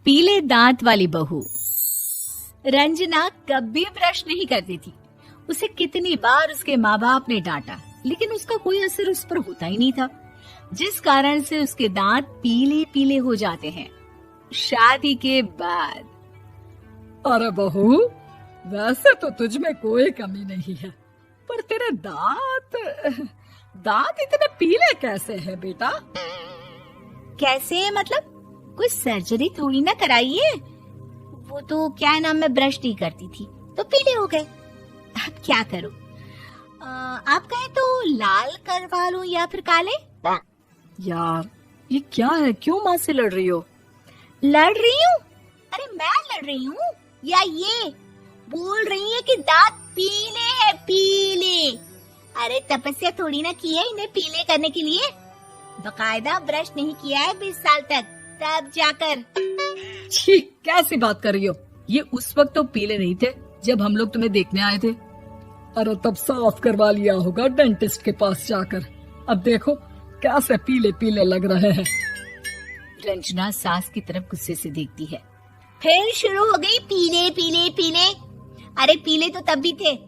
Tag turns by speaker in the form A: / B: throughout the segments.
A: पीले दांत वाली बहू। रंजना कभी ब्रश नहीं करती थी। उसे कितनी बार उसके माँ बाप ने डांटा, लेकिन उसका कोई असर उस पर होता ही नहीं था, जिस कारण से उसके दांत पीले पीले हो जाते हैं। शादी के बाद।
B: अरे बहू, वैसे तो तुझ में कोई कमी नहीं है, पर तेरे दांत इतने पीले कैसे हैं बेटा?
A: कैसे मतलब? कोई सर्जरी थोड़ी ना कराई है। वो तो क्या नाम, मैं ब्रश नहीं करती थी तो पीले हो गए। अब क्या करूं? आप कहें तो लाल करवा लूं या फिर काले?
B: यार ये क्या है, क्यों माँ से लड़ रही हो?
A: लड़ रही हूँ? अरे मैं लड़ रही हूँ या ये बोल रही है कि दांत पीले हैं, पीले। अरे तपस्या थोड़ी ना की है इन्हें पीले करने के लिए। बकायदा ब्रश नहीं किया है 20 साल तक, तब जाकर।
B: छी, कैसी बात कर रही हो? ये उस वक्त तो पीले नहीं थे जब हम लोग तुम्हें देखने आए थे। अरे तब साफ करवा लिया होगा डेंटिस्ट के पास जाकर। अब देखो कैसे पीले पीले लग रहे हैं।
A: रंजना सास की तरफ गुस्से से देखती है। फिर शुरू हो गई पीले पीले पीले। अरे पीले तो तब भी थे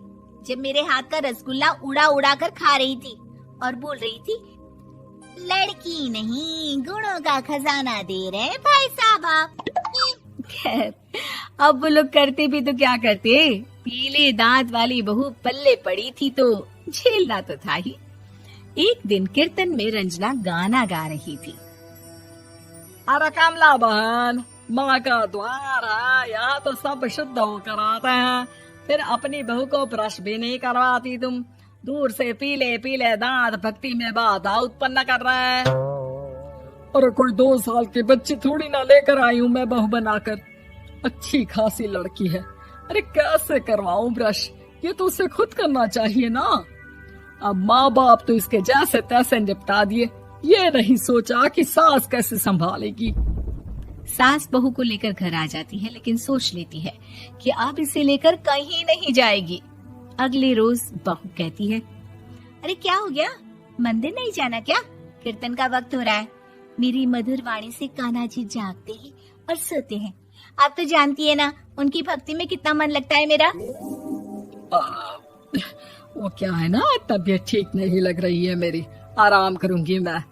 A: जब मेरे हाथ का रसगुल्ला उड़ा उड़ा कर खा रही थी और बोल रही थी, लड़की नहीं गुणों का खजाना दे रहे भाई साहब। खैर, अब वो लोग करते भी तो क्या करते, पीले दांत वाली बहू पल्ले पड़ी थी तो झेलना तो था ही। एक दिन कीर्तन में रंजना गाना गा रही थी।
B: अरे कमला बहन, माँ का द्वार है, यहाँ तो सब शुद्ध होकर आते हैं, फिर अपनी बहू को ब्रश भी नहीं करवाती तुम। दूर से पीले पीले दांत भक्ति में बाधा उत्पन्न कर रहे हैं। अरे कोई 2 साल के बच्चे थोड़ी ना लेकर आई हूँ मैं बहू बनाकर। अच्छी खासी लड़की है, अरे कैसे करवाऊं ब्रश? ये तो उसे खुद करना चाहिए ना। अब माँ बाप तो इसके जैसे तैसे निपटा दिए, ये नहीं सोचा कि सास कैसे संभालेगी।
A: सास बहू को लेकर घर आ जाती है, लेकिन सोच लेती है कि अब इसे लेकर कहीं नहीं जाएगी। अगले रोज बहू कहती है, अरे क्या हो गया, मंदिर नहीं जाना क्या? कीर्तन का वक्त हो रहा है। मेरी मधुर वाणी से कान्हा जी जागते हैं और सोते हैं। आप तो जानती है ना उनकी भक्ति में कितना मन लगता है मेरा।
B: वो क्या है ना, तबीयत ठीक नहीं लग रही है मेरी, आराम करूंगी मैं।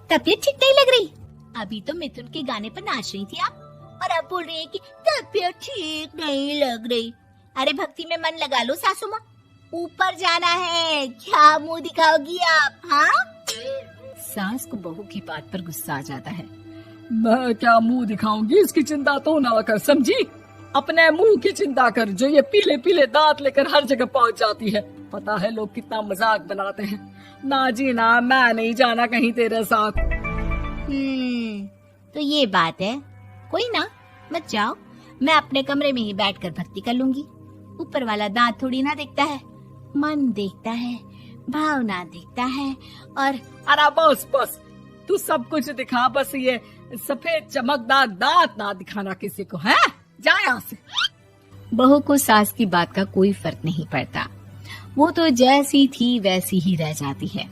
A: तबीयत ठीक नहीं लग रही? अभी तो मिथुन के गाने पर नाच रही थी आप, और अब बोल रही है कि तबीयत ठीक नहीं लग रही। अरे भक्ति में मन लगा लो सासू माँ, ऊपर जाना है, क्या मुंह दिखाओगी आप? हाँ? सास को बहू की बात पर गुस्सा आ जाता है।
B: मैं क्या मुंह दिखाऊंगी, इसकी चिंता तो ना कर, समझी? अपने मुंह की चिंता कर, जो ये पीले पीले दांत लेकर हर जगह पहुंच जाती है। पता है लोग कितना मजाक बनाते हैं। ना जी ना, मैं नहीं जाना कहीं तेरे साथ।
A: तो ये बात है। कोई ना, मत जाओ, मैं अपने कमरे में ही बैठकर भक्ति कर लूंगी। ऊपर वाला दांत थोड़ी ना देखता है, मन देखता है, भावना देखता है। और
B: अरे बस बस, तू सब कुछ दिखा, बस ये सफेद चमकदार दांत ना दिखाना किसी को, है? जा यहाँ से।
A: बहू को सास की बात का कोई फर्क नहीं पड़ता, वो तो जैसी थी वैसी ही रह जाती है।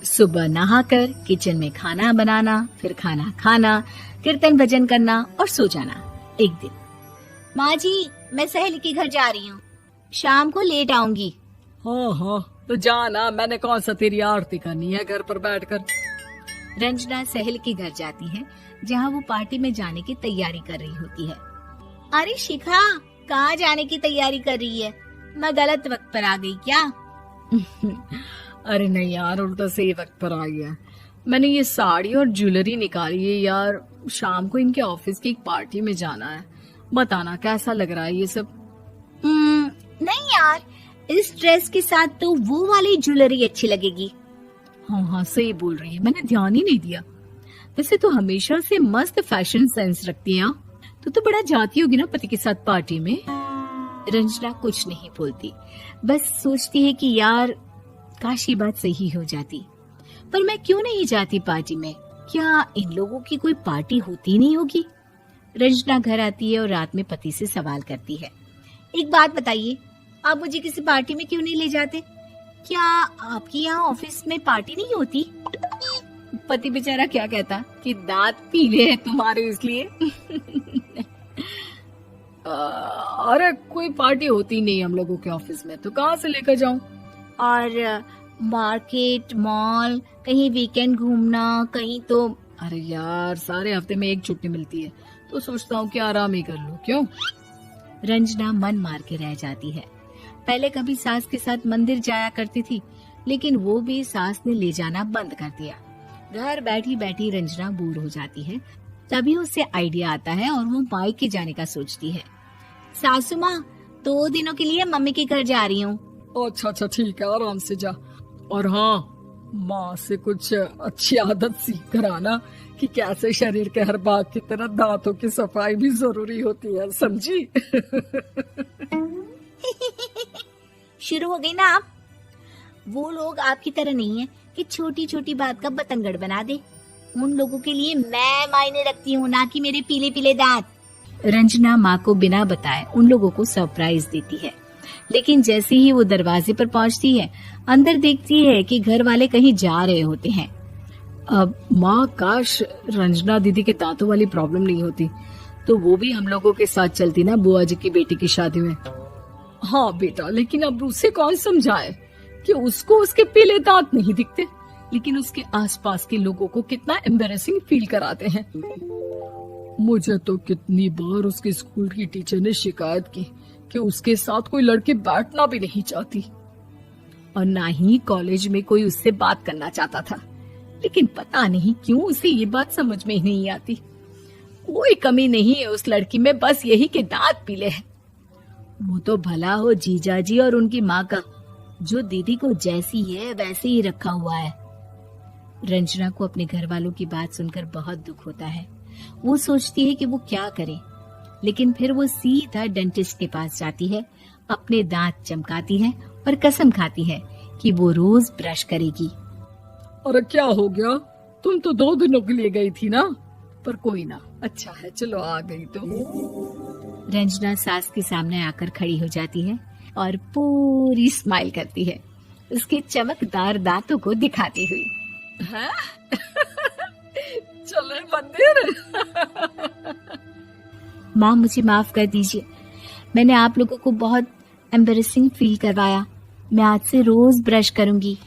A: सुबह नहाकर किचन में खाना बनाना, फिर खाना खाना, कीर्तन भजन करना और सो जाना। एक दिन, माँ जी मैं सहेली के घर जा रही हूँ, शाम को लेट आऊंगी।
B: हाँ हाँ तो जाना, मैंने कौन सा तेरी आरती करनी है घर पर बैठकर।
A: रंजना सहेली के घर जाती है, जहाँ वो पार्टी में जाने की तैयारी कर रही होती है। अरे शिखा, कहाँ जाने की तैयारी कर रही है? मैं गलत वक्त पर आ गई क्या?
B: अरे नहीं यार, उल्टा सही वक्त पर आई है। मैंने ये साड़ी और ज्वेलरी निकाली है यार, शाम को इनके ऑफिस की एक पार्टी में जाना है। बताना कैसा लग रहा है ये सब?
A: नहीं यार, इस ड्रेस के साथ तो वो वाली ज्वेलरी अच्छी लगेगी।
B: हाँ हाँ सही बोल रही है, मैंने ध्यान ही नहीं दिया। वैसे तो हमेशा से मस्त फैशन सेंस रखती है। तो बड़ा जाती होगी ना पति के साथ पार्टी में।
A: रंजना कुछ नहीं बोलती, बस सोचती है कि यार काश ये बात सही हो जाती, पर मैं क्यों नहीं जाती पार्टी में? क्या इन लोगों की कोई पार्टी होती नहीं होगी? रंजना घर आती है और रात में पति से सवाल करती है, एक बात बताइए, आप मुझे किसी पार्टी में क्यों नहीं ले जाते? क्या आपके यहाँ ऑफिस में पार्टी नहीं होती? पति बेचारा क्या कहता कि दांत पीले हैं तुम्हारे इसलिए।
B: अरे कोई पार्टी होती नहीं हम लोगों के ऑफिस में, तो कहाँ से लेकर जाऊं?
A: और मार्केट, मॉल, कहीं वीकेंड घूमना, कहीं तो।
B: अरे यार सारे हफ्ते में एक छुट्टी मिलती है, तो सोचता हूँ कि आराम ही कर लूं। क्यों?
A: रंजना मन मार के रह जाती है। पहले कभी सास के साथ मंदिर जाया करती थी, लेकिन वो भी सास ने ले जाना बंद कर दिया। घर बैठी बैठी रंजना बोर हो जाती है। तभी उसे आइडिया आता है और वो मायके जाने का सोचती है। सासू माँ, 2 दिनों के लिए मम्मी के घर जा रही हूँ।
B: अच्छा अच्छा ठीक है, आराम से जा। और हाँ, माँ से कुछ अच्छी आदत सीख कर आना कि कैसे शरीर के हर भाग की तरह दांतों की सफाई भी जरूरी होती है, समझी?
A: शुरू हो गई ना आप। वो लोग आपकी तरह नहीं है कि छोटी छोटी बात का बतंगड़ बना दे। उन लोगों के लिए मैं मायने रखती हूँ, ना कि मेरे पीले पीले दांत। रंजना माँ को बिना बताए उन लोगों को सरप्राइज देती है, लेकिन जैसे ही वो दरवाजे पर पहुँचती है, अंदर देखती है कि घर वाले कहीं जा रहे होते हैं।
B: अब माँ, काश रंजना दीदी के दांतों वाली प्रॉब्लम नहीं होती, तो वो भी हम लोगों के साथ चलती ना बुआ जी की बेटी की शादी में। हाँ बेटा, लेकिन अब उसे कौन समझाए कि उसको उसके पीले दांत नहीं दिखते, लेकिन उसके आसपास के लोगों को कितना एम्बैरेसिंग फील कराते हैं। मुझे तो कितनी बार उसके स्कूल की टीचर ने शिकायत की कि उसके साथ कोई लड़की बैठना भी नहीं चाहती, और ना ही कॉलेज में कोई उससे बात करना चाहता था। लेकिन पता नहीं क्यों उसे ये बात समझ में ही नहीं आती। कोई कमी नहीं है उस लड़की में, बस यही कि दांत पीले हैं। वो तो भला हो जीजा जी और उनकी माँ का, जो दीदी को जैसी है वैसे ही रखा हुआ है। रंजना को अपने घर वालों की बात सुनकर बहुत दुख होता है। वो सोचती है कि वो क्या करे, लेकिन फिर वो सीधा डेंटिस्ट के पास जाती है, अपने दांत चमकाती है और कसम खाती है कि वो रोज ब्रश करेगी। अरे क्या हो गया? तुम तो 2 दिनों के लिए गई थी ना। पर कोई ना, अच्छा है, चलो आ गई तो।
A: रंजना सास के सामने आकर खड़ी हो जाती है और पूरी स्माइल करती है, उसके चमकदार दांतों को दिखाती हुई।
B: हैं? चले मंदिर।
A: माँ, मुझे माफ कर दीजिए, मैंने आप लोगों को बहुत एम्बैरेसिंग फील करवाया। मैं आज से रोज ब्रश करूंगी।